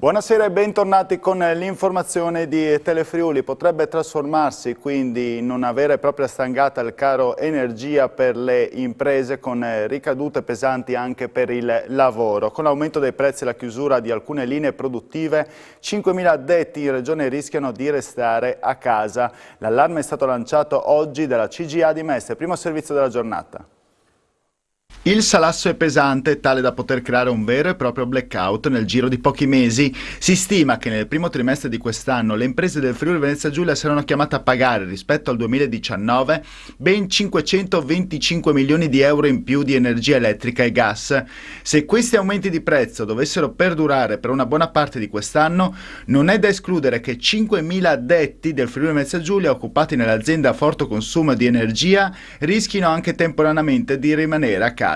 Buonasera e bentornati con l'informazione di Telefriuli. Potrebbe trasformarsi quindi in una vera e propria stangata il caro energia per le imprese, con ricadute pesanti anche per il lavoro. Con l'aumento dei prezzi e la chiusura di alcune linee produttive, 5.000 addetti in regione rischiano di restare a casa. L'allarme è stato lanciato oggi dalla CGA di Mestre, primo servizio della giornata. Il salasso è pesante, tale da poter creare un vero e proprio blackout nel giro di pochi mesi. Si stima che nel primo trimestre di quest'anno le imprese del Friuli Venezia Giulia saranno chiamate a pagare, rispetto al 2019, ben 525 milioni di euro in più di energia elettrica e gas. Se questi aumenti di prezzo dovessero perdurare per una buona parte di quest'anno, non è da escludere che 5.000 addetti del Friuli Venezia Giulia occupati nell'azienda a forte consumo di energia rischino anche temporaneamente di rimanere a casa.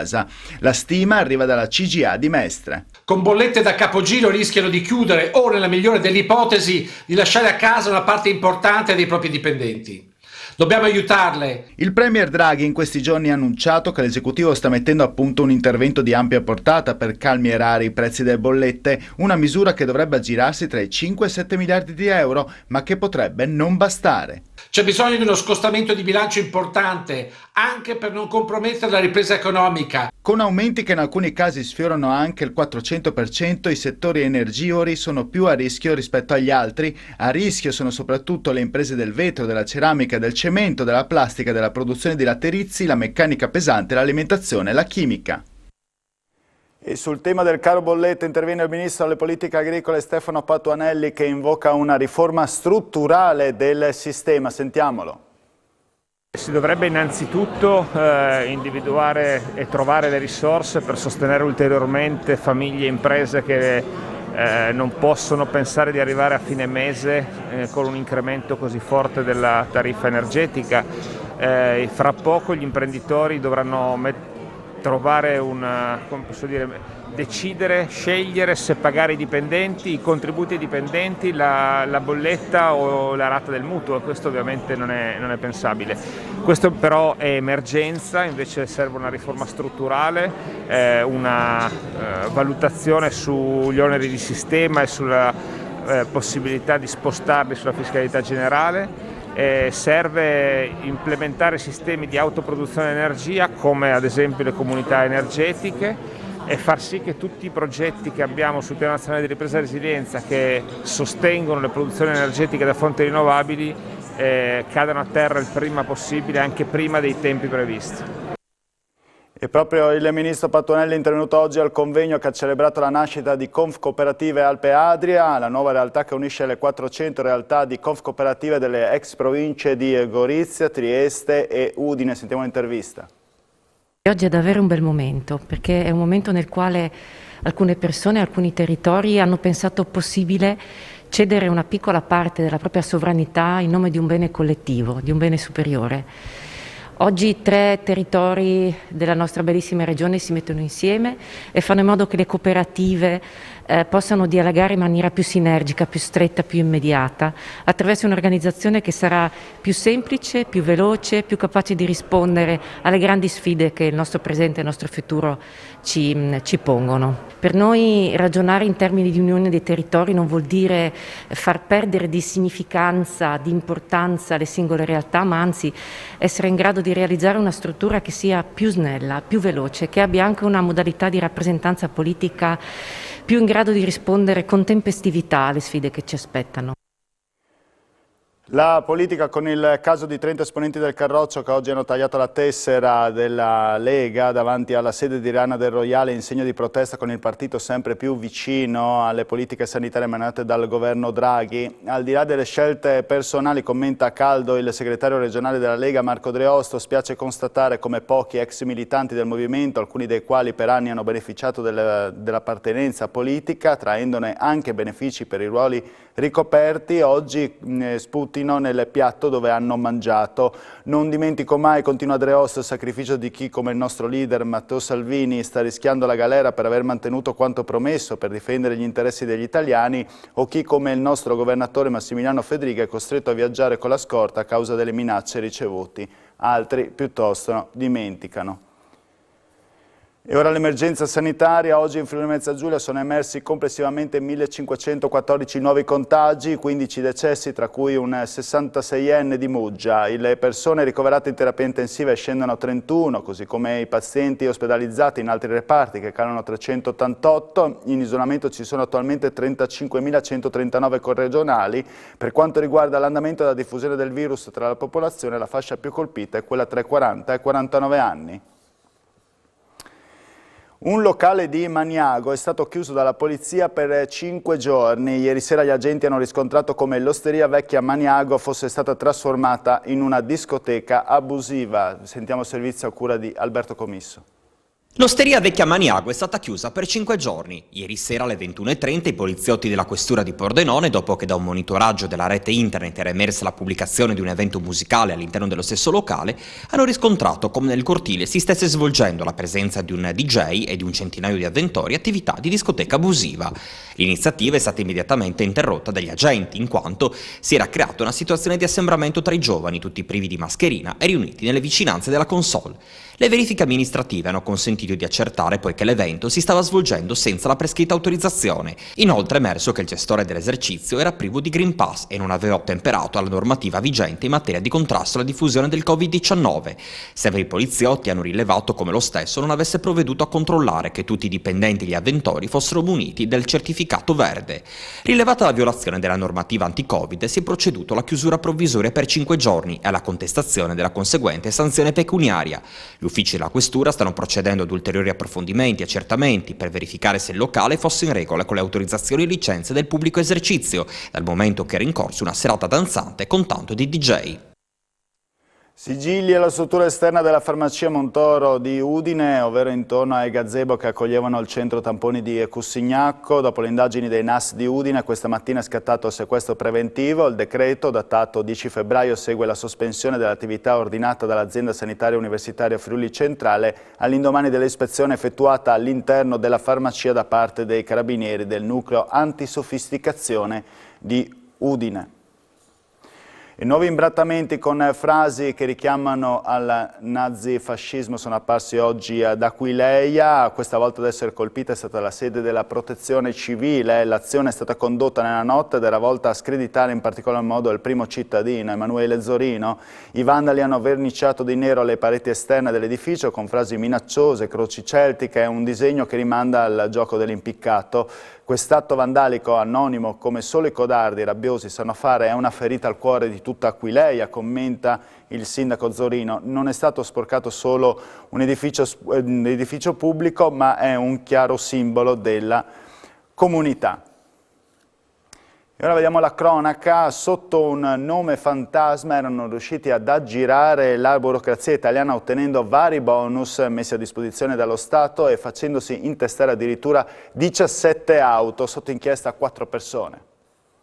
La stima arriva dalla CGA di Mestre. Con bollette da capogiro rischiano di chiudere o, nella migliore delle ipotesi, di lasciare a casa una parte importante dei propri dipendenti. Dobbiamo aiutarle. Il premier Draghi in questi giorni ha annunciato che l'esecutivo sta mettendo a punto un intervento di ampia portata per calmierare i prezzi delle bollette, una misura che dovrebbe aggirarsi tra i 5 e 7 miliardi di euro, ma che potrebbe non bastare. C'è bisogno di uno scostamento di bilancio importante, anche per non compromettere la ripresa economica. Con aumenti che in alcuni casi sfiorano anche il 400%, i settori energivori sono più a rischio rispetto agli altri. A rischio sono soprattutto le imprese del vetro, della ceramica, del cemento, della plastica, della produzione di laterizi, la meccanica pesante, l'alimentazione e la chimica. E sul tema del caro bollette interviene il Ministro delle Politiche Agricole Stefano Patuanelli, che invoca una riforma strutturale del sistema. Sentiamolo. Si dovrebbe innanzitutto individuare e trovare le risorse per sostenere ulteriormente famiglie e imprese che non possono pensare di arrivare a fine mese con un incremento così forte della tariffa energetica. Fra poco gli imprenditori dovranno trovare decidere, scegliere se pagare i dipendenti, i contributi ai dipendenti, la bolletta o la rata del mutuo. Questo ovviamente non è pensabile. Questo però è emergenza, invece serve una riforma strutturale, una valutazione sugli oneri di sistema e sulla possibilità di spostarli sulla fiscalità generale. Serve implementare sistemi di autoproduzione di energia, come ad esempio le comunità energetiche, e far sì che tutti i progetti che abbiamo sul Piano Nazionale di Ripresa e Resilienza, che sostengono le produzioni energetiche da fonti rinnovabili, cadano a terra il prima possibile, anche prima dei tempi previsti. E proprio il Ministro Patuanelli è intervenuto oggi al convegno che ha celebrato la nascita di Confcooperative Alpe Adria, la nuova realtà che unisce le 400 realtà di Confcooperative delle ex province di Gorizia, Trieste e Udine. Sentiamo l'intervista. Oggi è davvero un bel momento, perché è un momento nel quale alcune persone, alcuni territori hanno pensato possibile cedere una piccola parte della propria sovranità in nome di un bene collettivo, di un bene superiore. Oggi 3 territori della nostra bellissima regione si mettono insieme e fanno in modo che le cooperative possano dialogare in maniera più sinergica, più stretta, più immediata, attraverso un'organizzazione che sarà più semplice, più veloce, più capace di rispondere alle grandi sfide che il nostro presente e il nostro futuro ci pongono. Per noi ragionare in termini di unione dei territori non vuol dire far perdere di significanza, di importanza alle singole realtà, ma anzi essere in grado di realizzare una struttura che sia più snella, più veloce, che abbia anche una modalità di rappresentanza politica più in grado di rispondere con tempestività alle sfide che ci aspettano. La politica, con il caso di 30 esponenti del Carroccio che oggi hanno tagliato la tessera della Lega davanti alla sede di Rana del Royale in segno di protesta con il partito sempre più vicino alle politiche sanitarie emanate dal governo Draghi. Al di là delle scelte personali, commenta a caldo il segretario regionale della Lega Marco Dreosto, spiace constatare come pochi ex militanti del movimento, alcuni dei quali per anni hanno beneficiato dell'appartenenza politica, traendone anche benefici per i ruoli ricoperti, oggi sputino nel piatto dove hanno mangiato. Non dimentico mai, continua Dreosto, il sacrificio di chi come il nostro leader Matteo Salvini sta rischiando la galera per aver mantenuto quanto promesso per difendere gli interessi degli italiani, o chi come il nostro governatore Massimiliano Fedriga è costretto a viaggiare con la scorta a causa delle minacce ricevuti. Altri piuttosto dimenticano. E ora l'emergenza sanitaria. Oggi in Friuli Venezia Giulia sono emersi complessivamente 1514 nuovi contagi, 15 decessi, tra cui un 66enne di Muggia. Le persone ricoverate in terapia intensiva scendono a 31, così come i pazienti ospedalizzati in altri reparti che calano a 388. In isolamento ci sono attualmente 35.139 corregionali. Per quanto riguarda l'andamento della diffusione del virus tra la popolazione, la fascia più colpita è quella tra i 40 e i 49 anni. Un locale di Maniago è stato chiuso dalla polizia per 5 giorni. Ieri sera gli agenti hanno riscontrato come l'Osteria Vecchia Maniago fosse stata trasformata in una discoteca abusiva. Sentiamo il servizio a cura di Alberto Comisso. L'Osteria Vecchia Maniago è stata chiusa per 5 giorni. Ieri sera alle 21:30 i poliziotti della questura di Pordenone, dopo che da un monitoraggio della rete internet era emersa la pubblicazione di un evento musicale all'interno dello stesso locale, hanno riscontrato come nel cortile si stesse svolgendo la presenza di un DJ e di un centinaio di avventori attività di discoteca abusiva. L'iniziativa è stata immediatamente interrotta dagli agenti, in quanto si era creata una situazione di assembramento tra i giovani, tutti privi di mascherina e riuniti nelle vicinanze della console. Le verifiche amministrative hanno consentito di accertare poi che l'evento si stava svolgendo senza la prescritta autorizzazione. Inoltre è emerso che il gestore dell'esercizio era privo di Green Pass e non aveva ottemperato alla normativa vigente in materia di contrasto alla diffusione del Covid-19. Sempre i poliziotti hanno rilevato come lo stesso non avesse provveduto a controllare che tutti i dipendenti e gli avventori fossero muniti del certificato verde. Rilevata la violazione della normativa anti-Covid, si è proceduto alla chiusura provvisoria per 5 giorni e alla contestazione della conseguente sanzione pecuniaria. Gli uffici della questura stanno procedendo ad ulteriori approfondimenti e accertamenti per verificare se il locale fosse in regola con le autorizzazioni e licenze del pubblico esercizio, dal momento che era in corso una serata danzante con tanto di DJ. Sigilli alla struttura esterna della farmacia Montoro di Udine, ovvero intorno ai gazebo che accoglievano il centro tamponi di Cussignacco. Dopo le indagini dei NAS di Udine, questa mattina è scattato il sequestro preventivo. Il decreto, datato 10 febbraio, segue la sospensione dell'attività ordinata dall'azienda sanitaria universitaria Friuli Centrale all'indomani dell'ispezione effettuata all'interno della farmacia da parte dei carabinieri del nucleo antisofisticazione di Udine. I nuovi imbrattamenti con frasi che richiamano al nazifascismo sono apparsi oggi ad Aquileia. Questa volta ad essere colpita è stata la sede della Protezione Civile. L'azione è stata condotta nella notte ed era volta a screditare in particolar modo il primo cittadino, Emanuele Zorino. I vandali hanno verniciato di nero le pareti esterne dell'edificio con frasi minacciose, croci celtiche e un disegno che rimanda al gioco dell'impiccato. Quest'atto vandalico, anonimo come solo i codardi rabbiosi sanno fare, è una ferita al cuore di tutta Aquileia, commenta il sindaco Zorino. Non è stato sporcato solo un edificio pubblico, ma è un chiaro simbolo della comunità. E ora vediamo la cronaca. Sotto un nome fantasma erano riusciti ad aggirare la burocrazia italiana ottenendo vari bonus messi a disposizione dallo Stato e facendosi intestare addirittura 17 auto, sotto inchiesta 4 persone.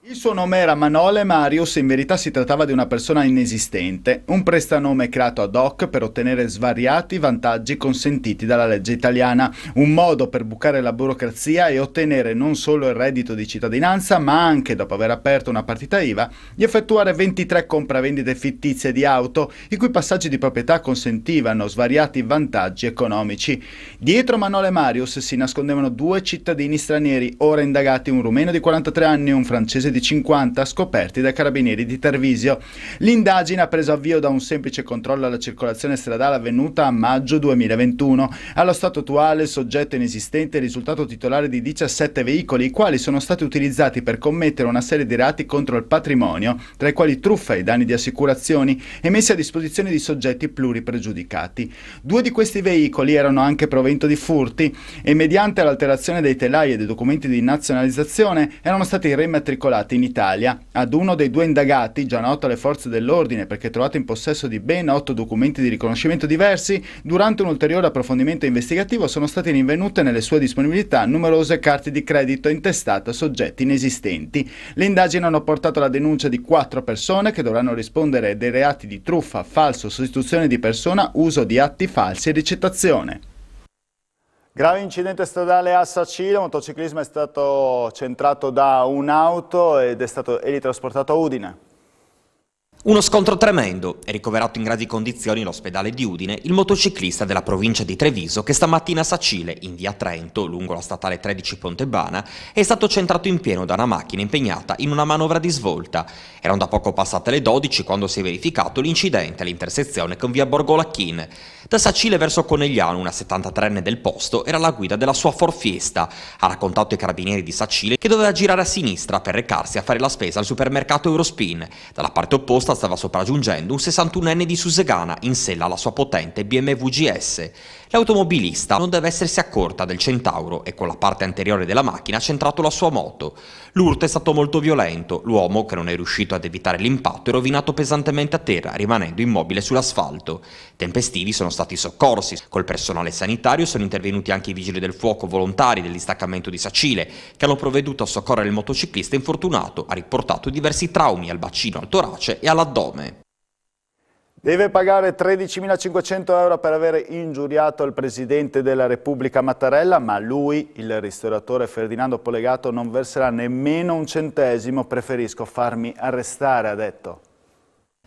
Il suo nome era Manole Marius, in verità si trattava di una persona inesistente, un prestanome creato ad hoc per ottenere svariati vantaggi consentiti dalla legge italiana, un modo per bucare la burocrazia e ottenere non solo il reddito di cittadinanza, ma anche, dopo aver aperto una partita IVA, di effettuare 23 compravendite fittizie di auto, i cui passaggi di proprietà consentivano svariati vantaggi economici. Dietro Manole Marius si nascondevano 2 cittadini stranieri, ora indagati, un rumeno di 43 anni e un francese di 50, scoperti dai carabinieri di Tarvisio. L'indagine ha preso avvio da un semplice controllo alla circolazione stradale avvenuta a maggio 2021. Allo stato attuale il soggetto inesistente è risultato titolare di 17 veicoli, i quali sono stati utilizzati per commettere una serie di reati contro il patrimonio, tra i quali truffa e danni di assicurazioni, e messi a disposizione di soggetti pluripregiudicati. 2 di questi veicoli erano anche provento di furti e, mediante l'alterazione dei telai e dei documenti di nazionalizzazione, erano stati rimatricolati in Italia. Ad uno dei 2 indagati, già noto alle forze dell'ordine perché trovato in possesso di ben 8 documenti di riconoscimento diversi, durante un ulteriore approfondimento investigativo sono state rinvenute nelle sue disponibilità numerose carte di credito intestate a soggetti inesistenti. Le indagini hanno portato alla denuncia di 4 persone che dovranno rispondere dei reati di truffa, falso, sostituzione di persona, uso di atti falsi e ricettazione. Grave incidente stradale a Sacile, un motociclismo è stato centrato da un'auto ed è stato elitrasportato a Udine. Uno scontro tremendo. È ricoverato in gravi condizioni all'ospedale di Udine il motociclista della provincia di Treviso che stamattina a Sacile, in via Trento, lungo la statale 13 Pontebana, è stato centrato in pieno da una macchina impegnata in una manovra di svolta. Erano da poco passate le 12 quando si è verificato l'incidente all'intersezione con via Borgo Lacchin. Da Sacile verso Conegliano, una 73enne del posto era alla guida della sua Ford Fiesta. Ha raccontato ai carabinieri di Sacile che doveva girare a sinistra per recarsi a fare la spesa al supermercato Eurospin. Dalla parte opposta stava sopraggiungendo un 61enne di Susegana in sella alla sua potente BMW GS. L'automobilista non deve essersi accorta del Centauro e con la parte anteriore della macchina ha centrato la sua moto. L'urto è stato molto violento, l'uomo, che non è riuscito ad evitare l'impatto, è rovinato pesantemente a terra, rimanendo immobile sull'asfalto. Tempestivi sono stati i soccorsi. Col personale sanitario sono intervenuti anche i vigili del fuoco volontari del distaccamento di Sacile, che hanno provveduto a soccorrere il motociclista infortunato. Ha riportato diversi traumi al bacino, al torace e all'addome. Deve pagare 13.500 euro per aver ingiuriato il Presidente della Repubblica Mattarella, ma lui, il ristoratore Ferdinando Polegato, non verserà nemmeno un centesimo. Preferisco farmi arrestare, ha detto.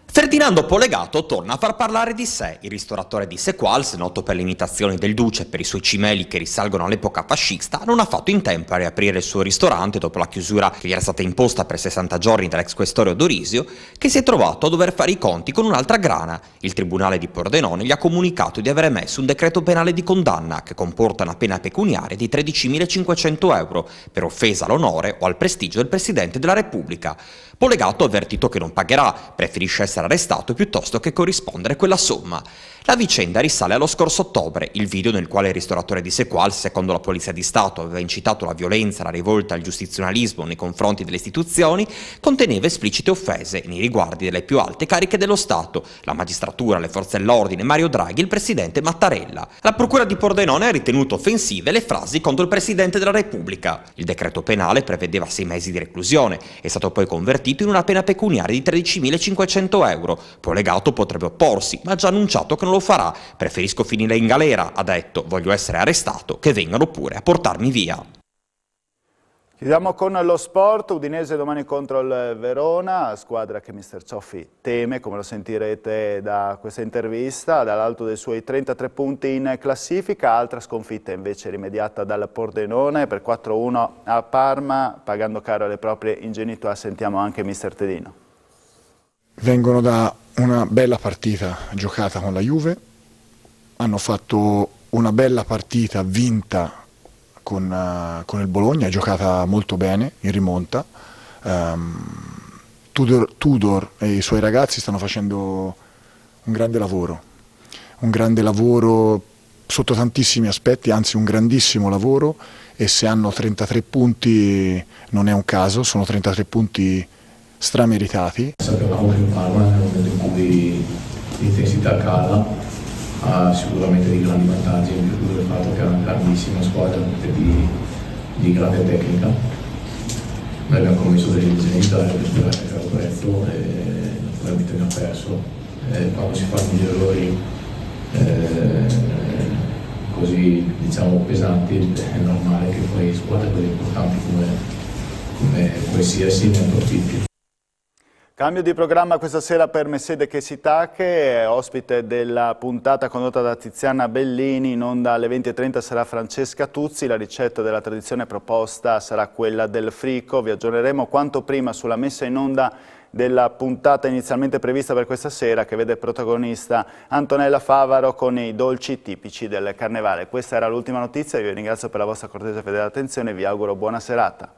Ferdinando Polegato torna a far parlare di sé. Il ristoratore di Sequals, noto per le imitazioni del Duce e per i suoi cimeli che risalgono all'epoca fascista, non ha fatto in tempo a riaprire il suo ristorante dopo la chiusura che gli era stata imposta per 60 giorni dall'ex questore Odorisio, che si è trovato a dover fare i conti con un'altra grana. Il tribunale di Pordenone gli ha comunicato di aver emesso un decreto penale di condanna che comporta una pena pecuniaria di 13.500 euro per offesa all'onore o al prestigio del Presidente della Repubblica. Polegato ha avvertito che non pagherà, preferisce essere arrestato piuttosto che corrispondere quella somma. La vicenda risale allo scorso ottobre. Il video nel quale il ristoratore di Sequals, secondo la Polizia di Stato, aveva incitato la violenza, la rivolta e il giustizionalismo nei confronti delle istituzioni, conteneva esplicite offese nei riguardi delle più alte cariche dello Stato, la magistratura, le forze dell'ordine, Mario Draghi e il presidente Mattarella. La procura di Pordenone ha ritenuto offensive le frasi contro il Presidente della Repubblica. Il decreto penale prevedeva 6 mesi di reclusione, è stato poi convertito in una pena pecuniaria di 13.500 euro. Polegato potrebbe opporsi, ma ha già annunciato che non lo farà. Preferisco finire in galera, ha detto, voglio essere arrestato, che vengano pure a portarmi via. Chiudiamo con lo sport. Udinese domani contro il Verona, squadra che mister Cioffi teme, come lo sentirete da questa intervista, dall'alto dei suoi 33 punti in classifica. Altra sconfitta invece rimediata dal Pordenone per 4-1 a Parma, pagando caro le proprie ingenuità. Sentiamo anche mister Tedino. Vengono da una bella partita giocata con la Juve, hanno fatto una bella partita vinta con il Bologna, è giocata molto bene in rimonta. Tudor e i suoi ragazzi stanno facendo un grande lavoro sotto tantissimi aspetti, anzi un grandissimo lavoro, e se hanno 33 punti non è un caso, sono 33 punti strameritati. Sapevamo che il Parma nel momento in cui l'intensità cala ha sicuramente dei grandi vantaggi, in più del fatto che è una grandissima squadra di grande tecnica. Noi abbiamo commesso delle ingenuità per sperare a caro prezzo e naturalmente ne ha perso. Quando si fanno degli errori così diciamo pesanti è normale che poi squadre così importanti come qualsiasi ne approfitti. Cambio di programma questa sera per Messede Kesitake, ospite della puntata condotta da Tiziana Bellini. In onda alle 20:30 sarà Francesca Tuzzi, la ricetta della tradizione proposta sarà quella del frico. Vi aggiorneremo quanto prima sulla messa in onda della puntata inizialmente prevista per questa sera, che vede protagonista Antonella Favaro con i dolci tipici del Carnevale. Questa era l'ultima notizia, io vi ringrazio per la vostra cortese e fedele attenzione e vi auguro buona serata.